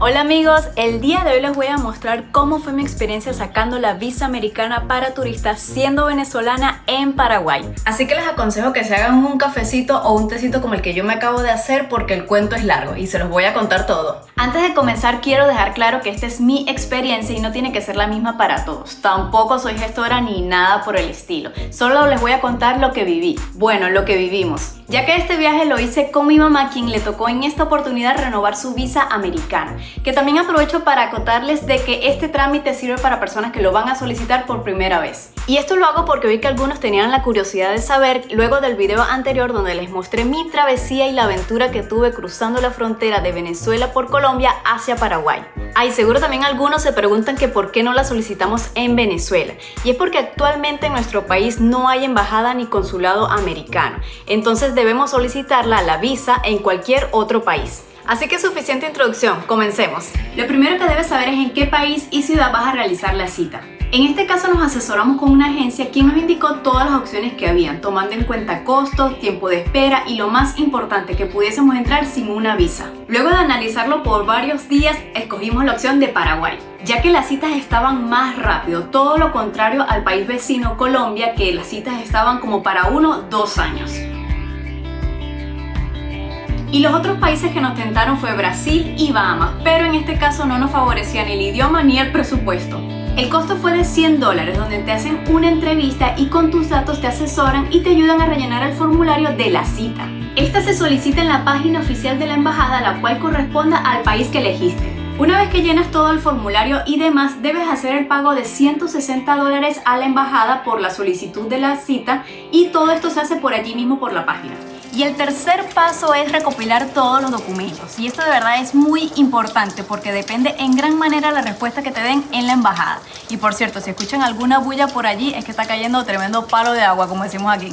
Hola amigos, el día de hoy les voy a mostrar cómo fue mi experiencia sacando la visa americana para turistas siendo venezolana en Paraguay. Así que les aconsejo que se hagan un cafecito o un tecito como el que yo me acabo de hacer porque el cuento es largo y se los voy a contar todo. Antes de comenzar quiero dejar claro que esta es mi experiencia y no tiene que ser la misma para todos. Tampoco soy gestora ni nada por el estilo. Solo les voy a contar lo que viví. Bueno, lo que vivimos. Ya que este viaje lo hice con mi mamá, quien le tocó en esta oportunidad renovar su visa americana, que también aprovecho para acotarles de que este trámite sirve para personas que lo van a solicitar por primera vez. Y esto lo hago porque vi que algunos tenían la curiosidad de saber luego del video anterior donde les mostré mi travesía y la aventura que tuve cruzando la frontera de Venezuela por Colombia hacia Paraguay. Ay, seguro también algunos se preguntan que por qué no la solicitamos en Venezuela, y es porque actualmente en nuestro país no hay embajada ni consulado americano, entonces debemos solicitarla la visa en cualquier otro país. Así que suficiente introducción, comencemos. Lo primero que debes saber es en qué país y ciudad vas a realizar la cita. En este caso nos asesoramos con una agencia quien nos indicó todas las opciones que habían, tomando en cuenta costos, tiempo de espera y lo más importante, que pudiésemos entrar sin una visa. Luego de analizarlo por varios días, escogimos la opción de Paraguay, ya que las citas estaban más rápido, todo lo contrario al país vecino Colombia, que las citas estaban como para 1-2 años. Y los otros países que nos tentaron fue Brasil y Bahamas, pero en este caso no nos favorecía ni el idioma ni el presupuesto. El costo fue de $100, donde te hacen una entrevista y con tus datos te asesoran y te ayudan a rellenar el formulario de la cita. Esta se solicita en la página oficial de la embajada, la cual corresponda al país que elegiste. Una vez que llenas todo el formulario y demás, debes hacer el pago de $160 a la embajada por la solicitud de la cita, y todo esto se hace por allí mismo por la página. Y el tercer paso es recopilar todos los documentos, y esto de verdad es muy importante porque depende en gran manera la respuesta que te den en la embajada. Y por cierto, si escuchan alguna bulla por allí es que está cayendo tremendo palo de agua, como decimos aquí.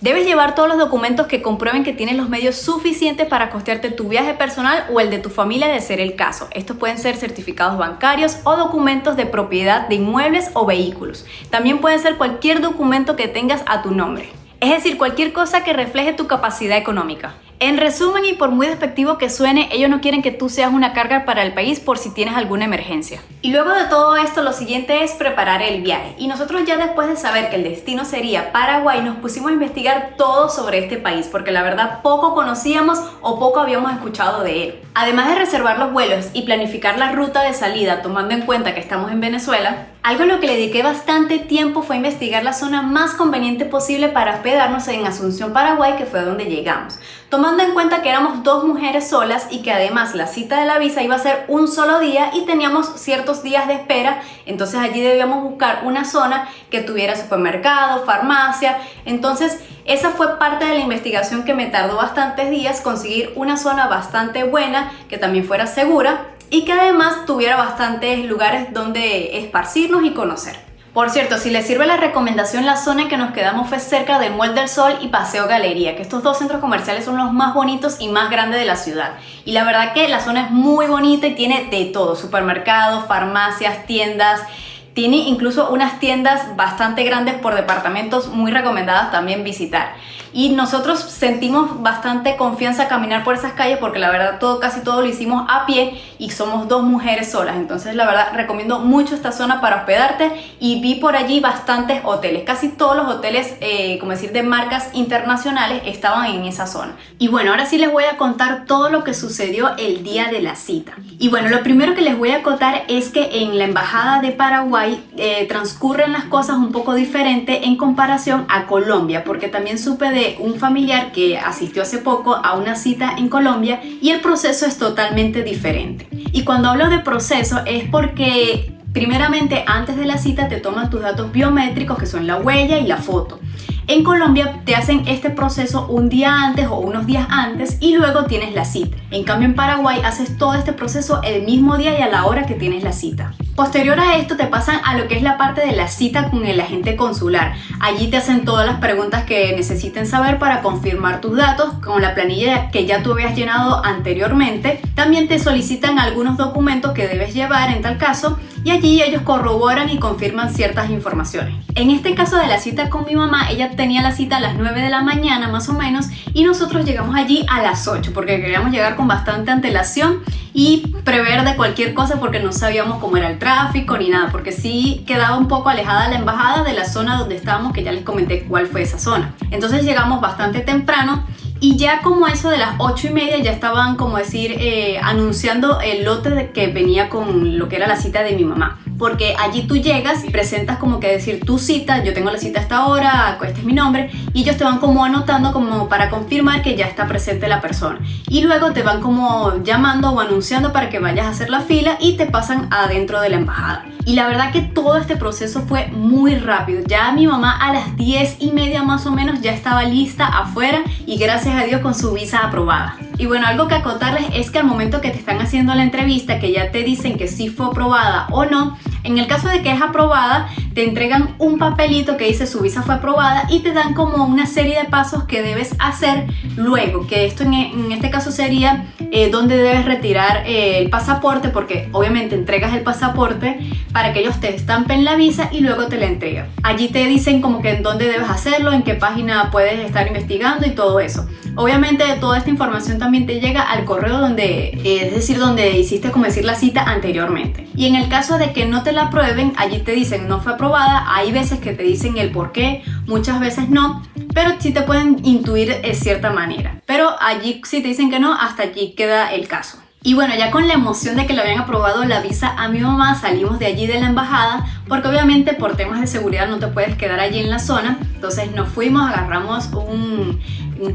Debes llevar todos los documentos que comprueben que tienes los medios suficientes para costearte tu viaje personal o el de tu familia de ser el caso. Estos pueden ser certificados bancarios o documentos de propiedad de inmuebles o vehículos. También puede ser cualquier documento que tengas a tu nombre. Es decir, cualquier cosa que refleje tu capacidad económica. En resumen, y por muy despectivo que suene, ellos no quieren que tú seas una carga para el país por si tienes alguna emergencia. Y luego de todo esto, lo siguiente es preparar el viaje. Y nosotros ya después de saber que el destino sería Paraguay, nos pusimos a investigar todo sobre este país, porque la verdad poco conocíamos o poco habíamos escuchado de él. Además de reservar los vuelos y planificar la ruta de salida tomando en cuenta que estamos en Venezuela, algo a lo que le dediqué bastante tiempo fue investigar la zona más conveniente posible para hospedarnos en Asunción, Paraguay, que fue donde llegamos. Tomando en cuenta que éramos dos mujeres solas y que además la cita de la visa iba a ser un solo día y teníamos ciertos días de espera, entonces allí debíamos buscar una zona que tuviera supermercado, farmacia. Entonces esa fue parte de la investigación que me tardó bastantes días, conseguir una zona bastante buena, que también fuera segura y que además tuviera bastantes lugares donde esparcirnos y conocer. Por cierto, si les sirve la recomendación, la zona en que nos quedamos fue cerca del Mall del Sol y Paseo Galería, que estos dos centros comerciales son los más bonitos y más grandes de la ciudad. Y la verdad que la zona es muy bonita y tiene de todo: supermercados, farmacias, tiendas. Tiene incluso unas tiendas bastante grandes por departamentos, muy recomendadas también visitar. Y nosotros sentimos bastante confianza caminar por esas calles porque la verdad casi todo lo hicimos a pie y somos dos mujeres solas. Entonces la verdad recomiendo mucho esta zona para hospedarte, y vi por allí bastantes hoteles. Casi todos los hoteles, como decir, de marcas internacionales estaban en esa zona. Y bueno, ahora sí les voy a contar todo lo que sucedió el día de la cita. Y bueno, lo primero que les voy a contar es que en la embajada de Paraguay transcurren las cosas un poco diferente en comparación a Colombia, porque también supe de un familiar que asistió hace poco a una cita en Colombia y el proceso es totalmente diferente. Y cuando hablo de proceso es porque primeramente antes de la cita te toman tus datos biométricos, que son la huella y la foto. En Colombia te hacen este proceso un día antes o unos días antes y luego tienes la cita. En cambio en Paraguay haces todo este proceso el mismo día y a la hora que tienes la cita. Posterior a esto te pasan a lo que es la parte de la cita con el agente consular. Allí te hacen todas las preguntas que necesiten saber para confirmar tus datos con la planilla que ya tú habías llenado anteriormente. También te solicitan algunos documentos que debes llevar en tal caso, y allí ellos corroboran y confirman ciertas informaciones. En este caso de la cita con mi mamá, ella ella tenía la cita a las 9 de la mañana más o menos, y nosotros llegamos allí a las 8 porque queríamos llegar con bastante antelación y prever de cualquier cosa porque no sabíamos cómo era el tráfico ni nada, porque sí quedaba un poco alejada la embajada de la zona donde estábamos, que ya les comenté cuál fue esa zona. Entonces llegamos bastante temprano y ya como eso de las 8:30 ya estaban, como decir, anunciando el lote que venía con lo que era la cita de mi mamá. Porque allí tú llegas y presentas como que decir tu cita, yo tengo la cita a esta hora, este es mi nombre, y ellos te van como anotando como para confirmar que ya está presente la persona. Y luego te van como llamando o anunciando para que vayas a hacer la fila y te pasan adentro de la embajada. Y la verdad que todo este proceso fue muy rápido. Ya mi mamá a las 10:30 más o menos ya estaba lista afuera y gracias a Dios con su visa aprobada. Y bueno, algo que acotarles es que al momento que te están haciendo la entrevista, que ya te dicen que sí fue aprobada o no, en el caso de que es aprobada, te entregan un papelito que dice su visa fue aprobada y te dan como una serie de pasos que debes hacer luego, que esto en este caso sería donde debes retirar el pasaporte, porque obviamente entregas el pasaporte para que ellos te estampen la visa y luego te la entregan. Allí te dicen como que en dónde debes hacerlo, en qué página puedes estar investigando y todo eso. Obviamente toda esta información también te llega al correo donde, es decir, donde hiciste como decir la cita anteriormente. Y en el caso de que no te la aprueben, allí te dicen no fue aprobada. Hay veces que te dicen el por qué, muchas veces no, pero sí te pueden intuir de cierta manera. Pero allí si te dicen que no, hasta allí queda el caso. Y bueno, ya con la emoción de que le habían aprobado la visa a mi mamá, salimos de allí de la embajada, porque obviamente por temas de seguridad no te puedes quedar allí en la zona. Entonces nos fuimos, agarramos un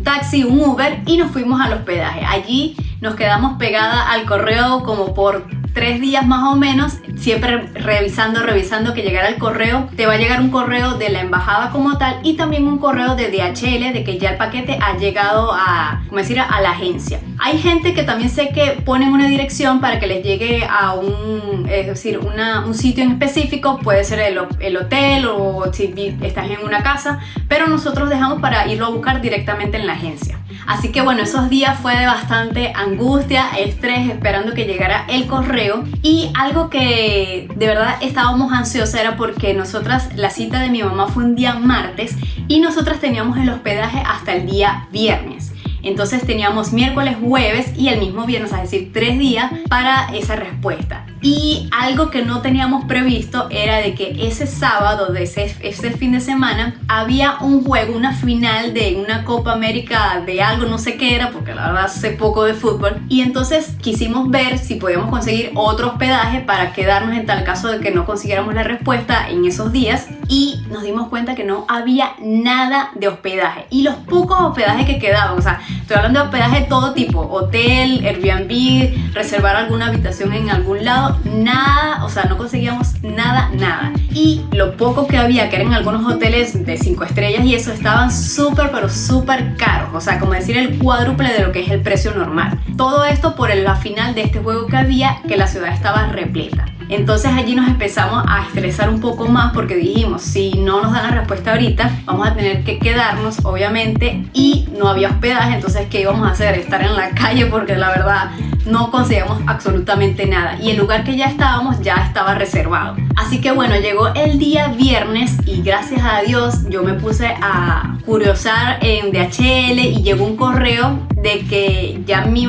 taxi, un Uber y nos fuimos al hospedaje. Allí nos quedamos pegada al correo como por 3 días más o menos, siempre revisando que llegara el correo. Te va a llegar un correo de la embajada como tal y también un correo de DHL de que ya el paquete ha llegado a, como decir, a la agencia. Hay gente que también sé que ponen una dirección para que les llegue a un sitio en específico, puede ser el hotel o si estás en una casa, pero nosotros dejamos para irlo a buscar directamente en la agencia. Así que bueno, esos días fue de bastante angustia, estrés, esperando que llegara el correo. Y algo que de verdad estábamos ansiosas era porque nosotras, la cita de mi mamá fue un día martes y nosotras teníamos el hospedaje hasta el día viernes. Entonces teníamos miércoles, jueves y el mismo viernes, es decir, 3 días para esa respuesta. Y algo que no teníamos previsto era de que ese sábado de ese fin de semana había un juego, una final de una Copa América de algo, no sé qué era, porque la verdad sé poco de fútbol. Y entonces quisimos ver si podíamos conseguir otro hospedaje para quedarnos en tal caso de que no consiguiéramos la respuesta en esos días. Y nos dimos cuenta que no había nada de hospedaje. Y los pocos hospedajes que quedaban, o sea, estoy hablando de hospedaje de todo tipo, hotel, Airbnb, reservar alguna habitación en algún lado, nada, o sea, no conseguíamos nada. Y lo poco que había, que eran algunos hoteles de 5 estrellas y eso, estaban súper, pero súper caros, o sea, como decir el cuádruple de lo que es el precio normal. Todo esto por la final de este juego que había, que la ciudad estaba repleta. Entonces allí nos empezamos a estresar un poco más porque dijimos, si no nos dan la respuesta ahorita, vamos a tener que quedarnos, obviamente, y no había hospedaje. Entonces, ¿qué íbamos a hacer? Estar en la calle, porque la verdad no conseguíamos absolutamente nada y el lugar que ya estábamos ya estaba reservado. Así que bueno, llegó el día viernes y gracias a Dios yo me puse a curiosar en DHL y llegó un correo de que ya a mi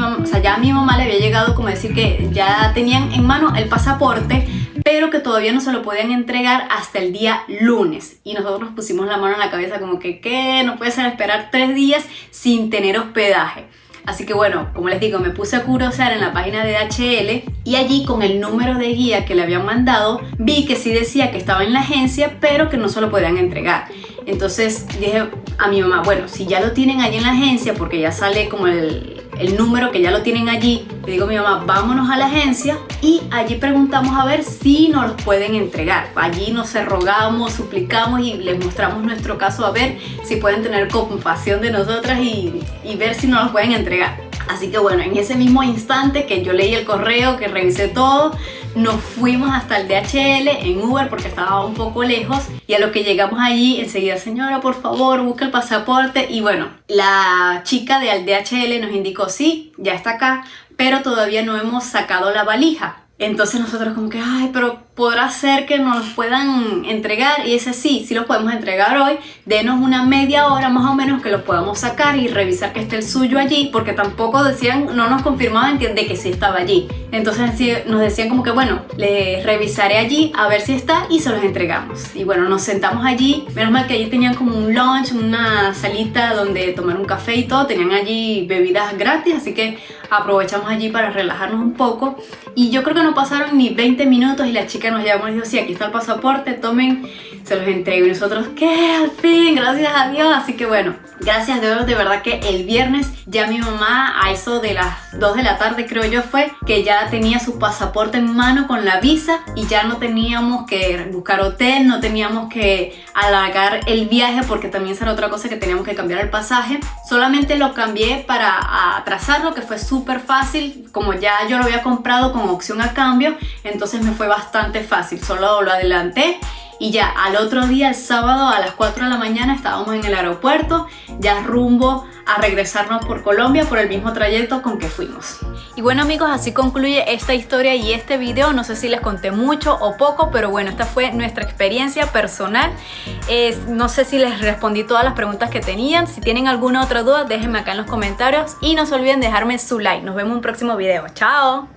mamá le había llegado, como decir que ya tenían en mano el pasaporte, pero que todavía no se lo podían entregar hasta el día lunes. Y nosotros pusimos la mano en la cabeza como que ¿qué? No puede ser esperar 3 días sin tener hospedaje. Así que bueno, como les digo, me puse a curiosear en la página de DHL y allí con el número de guía que le habían mandado vi que sí decía que estaba en la agencia, pero que no se lo podían entregar. Entonces dije a mi mamá, bueno, si ya lo tienen allí en la agencia, porque ya sale como el número que ya lo tienen allí, le digo a mi mamá, vámonos a la agencia y allí preguntamos a ver si nos los pueden entregar. Allí nos rogamos, suplicamos y les mostramos nuestro caso a ver si pueden tener compasión de nosotras y ver si nos los pueden entregar. Así que bueno, en ese mismo instante que yo leí el correo, que revisé todo, nos fuimos hasta el DHL en Uber porque estaba un poco lejos y a lo que llegamos allí enseguida, señora, por favor, busca el pasaporte. Y bueno, la chica del DHL nos indicó, sí, ya está acá, pero todavía no hemos sacado la valija. Entonces nosotros como que, ay, pero podrá ser que nos los puedan entregar, y ese sí los podemos entregar hoy. Denos una media hora más o menos que los podamos sacar y revisar que esté el suyo allí, porque tampoco decían, no nos confirmaban de que sí estaba allí. Entonces nos decían como que bueno, les revisaré allí a ver si está y se los entregamos. Y bueno, nos sentamos allí, menos mal que allí tenían como un lunch, una salita donde tomar un café y todo, tenían allí bebidas gratis, así que aprovechamos allí para relajarnos un poco. Y yo creo que no pasaron ni 20 minutos y la chica nos llamó y dijo, sí, aquí está el pasaporte, tomen, se los entrego. Y nosotros, ¿qué? Al fin, gracias a Dios. Así que bueno, gracias a Dios, de verdad que el viernes ya mi mamá, a eso de las 2 de la tarde creo yo fue, que ya tenía su pasaporte en mano con la visa y ya no teníamos que buscar hotel, no teníamos que alargar el viaje, porque también será otra cosa que teníamos que cambiar el pasaje. Solamente lo cambié para atrasarlo, que fue súper fácil, como ya yo lo había comprado con opción a cambio, entonces me fue bastante fácil, solo lo adelanté. Y ya al otro día, el sábado a las 4 de la mañana, estábamos en el aeropuerto, ya rumbo a regresarnos por Colombia por el mismo trayecto con que fuimos. Y bueno amigos, así concluye esta historia y este video. No sé si les conté mucho o poco, pero bueno, esta fue nuestra experiencia personal. No sé si les respondí todas las preguntas que tenían. Si tienen alguna otra duda, déjenme acá en los comentarios y no se olviden dejarme su like. Nos vemos en un próximo video. ¡Chao!